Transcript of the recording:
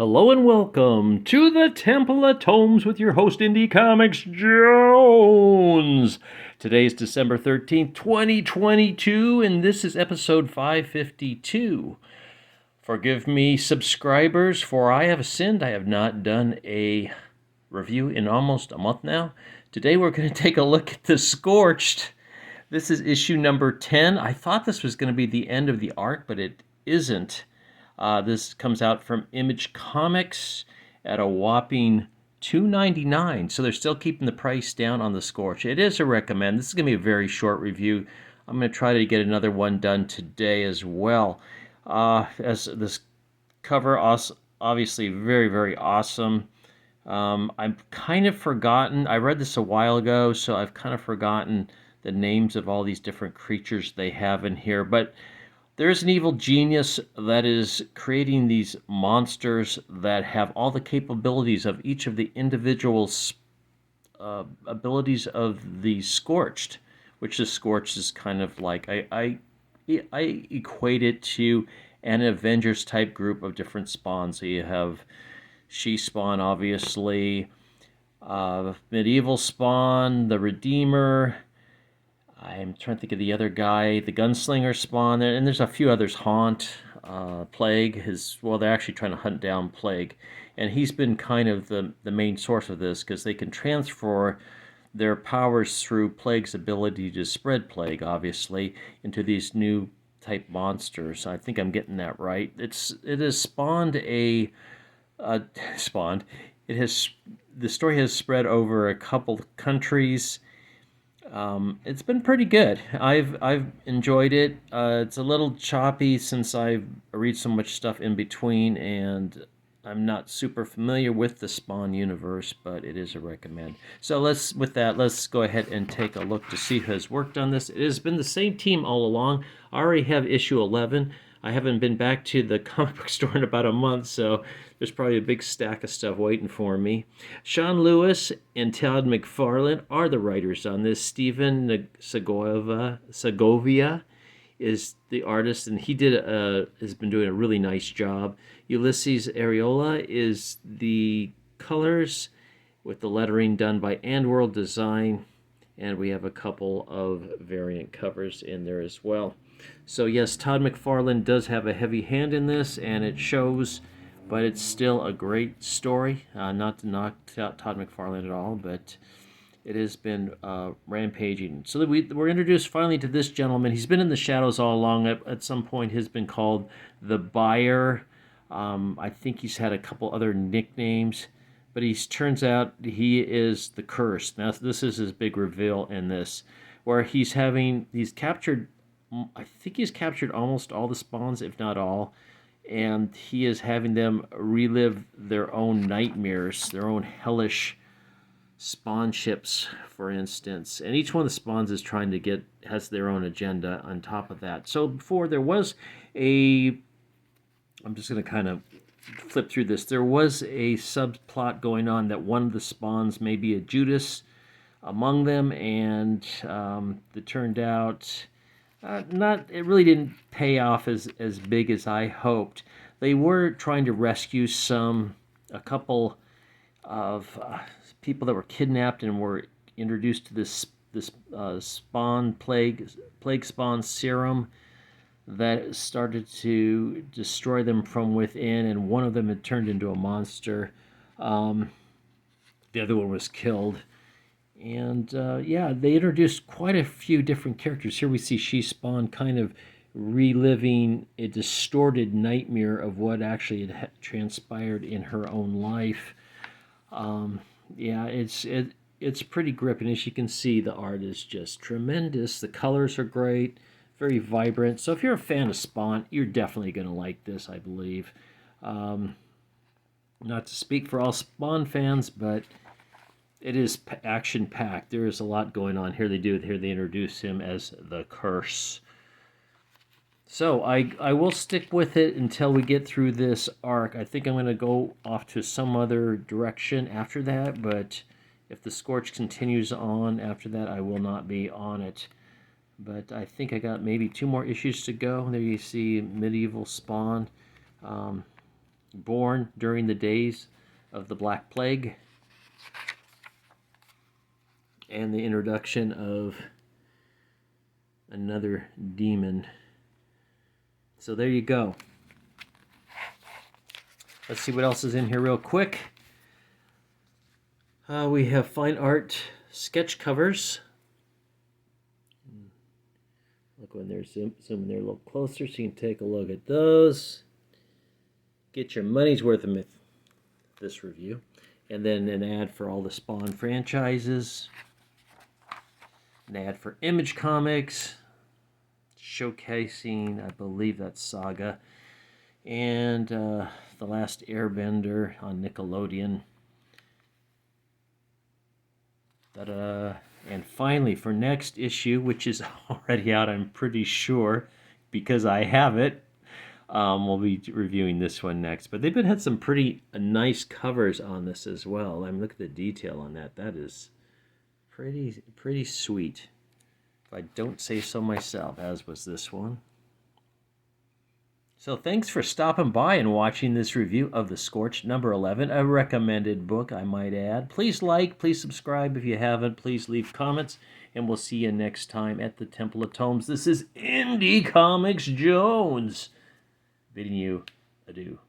Hello and welcome to the Temple of Tomes with your host, Indie Comics Jones. Today's December 13th, 2022, and this is episode 552. Forgive me, subscribers, for I have sinned. I have not done a review in almost a month now. Today we're going to take a look at the Scorched. This is issue number 10. I thought this was going to be the end of the arc, but it isn't. This comes out from Image Comics at a whopping $2.99. So they're still keeping the price down on the Scorch. It is a recommend. This is going to be a very short review. I'm going to try to get another one done today as well. As this cover, obviously very, very awesome. I've kind of forgotten. I read this a while ago, so I've kind of forgotten the names of all these different creatures they have in here. But there's an evil genius that is creating these monsters that have all the capabilities of each of the individual abilities of the Scorched, which the Scorched is kind of like, I equate it to an Avengers type group of different spawns. So you have She-Spawn, obviously, Medieval Spawn, the Redeemer. I'm trying to think of the other guy, the Gunslinger Spawn, and there's a few others. Haunt, Plague. They're actually trying to hunt down Plague, and he's been kind of the main source of this because they can transfer their powers through Plague's ability to spread Plague, obviously, into these new type monsters. I think I'm getting that right. It has spawned spawned. The story has spread over a couple countries. It's been pretty good. I've enjoyed it. It's a little choppy since I read so much stuff in between, and I'm not super familiar with the Spawn universe, but it is a recommend. So let's go ahead and take a look to see who has worked on this. It has been the same team all along. I already have issue 11. I haven't been back to the comic book store in about a month, so there's probably a big stack of stuff waiting for me. Sean Lewis and Todd McFarlane are the writers on this. Stephen Segovia is the artist, and he has been doing a really nice job. Ulysses Areola is the colors, with the lettering done by World Design, and we have a couple of variant covers in there as well. So yes, Todd McFarlane does have a heavy hand in this, and it shows, but it's still a great story. Not to knock out Todd McFarlane at all, but it has been rampaging. So we're introduced finally to this gentleman. He's been in the shadows all along. At some point, has been called the Buyer. I think he's had a couple other nicknames, but turns out he is the Curse. Now, this is his big reveal in this, where he's captured, I think he's captured almost all the spawns, if not all, and he is having them relive their own nightmares, their own hellish spawn ships, for instance. And each one of the spawns is has their own agenda on top of that. So before there was I'm just going to kind of flip through this. There was a subplot going on that one of the spawns may be a Judas among them, and it turned out it really didn't pay off as big as I hoped. They were trying to rescue a couple of people that were kidnapped and were introduced to this spawn plague spawn serum that started to destroy them from within, and one of them had turned into a monster. The other one was killed. And they introduced quite a few different characters. Here we see She-Spawn kind of reliving a distorted nightmare of what actually had transpired in her own life. It's pretty gripping. As you can see, the art is just tremendous. The colors are great, very vibrant. So if you're a fan of Spawn, you're definitely going to like this, I believe. Not to speak for all Spawn fans, but it is action-packed. There is a lot going on. Here they introduce him as the Curse. So I will stick with it until we get through this arc. I think I'm going to go off to some other direction after that, but if the Scorch continues on after that, I will not be on it. But I think I got maybe 2 more issues to go. There you see Medieval Spawn. born during the days of the Black Plague, and the introduction of another demon. So there you go. Let's see what else is in here real quick. We have fine art sketch covers. Look when they're zooming there a little closer so you can take a look at those. Get your money's worth of this review. And then an ad for all the Spawn franchises. An ad for Image Comics. Showcasing, I believe that's Saga. And The Last Airbender on Nickelodeon. Ta-da. And finally, for next issue, which is already out, I'm pretty sure, because I have it, we'll be reviewing this one next. But they've had some pretty nice covers on this as well. I mean, look at the detail on that. That is pretty sweet, if I don't say so myself, as was this one. So thanks for stopping by and watching this review of The Scorched, number 11, a recommended book, I might add. Please like, please subscribe if you haven't. Please leave comments, and we'll see you next time at the Temple of Tomes. This is Indie Comics Jones, bidding you adieu.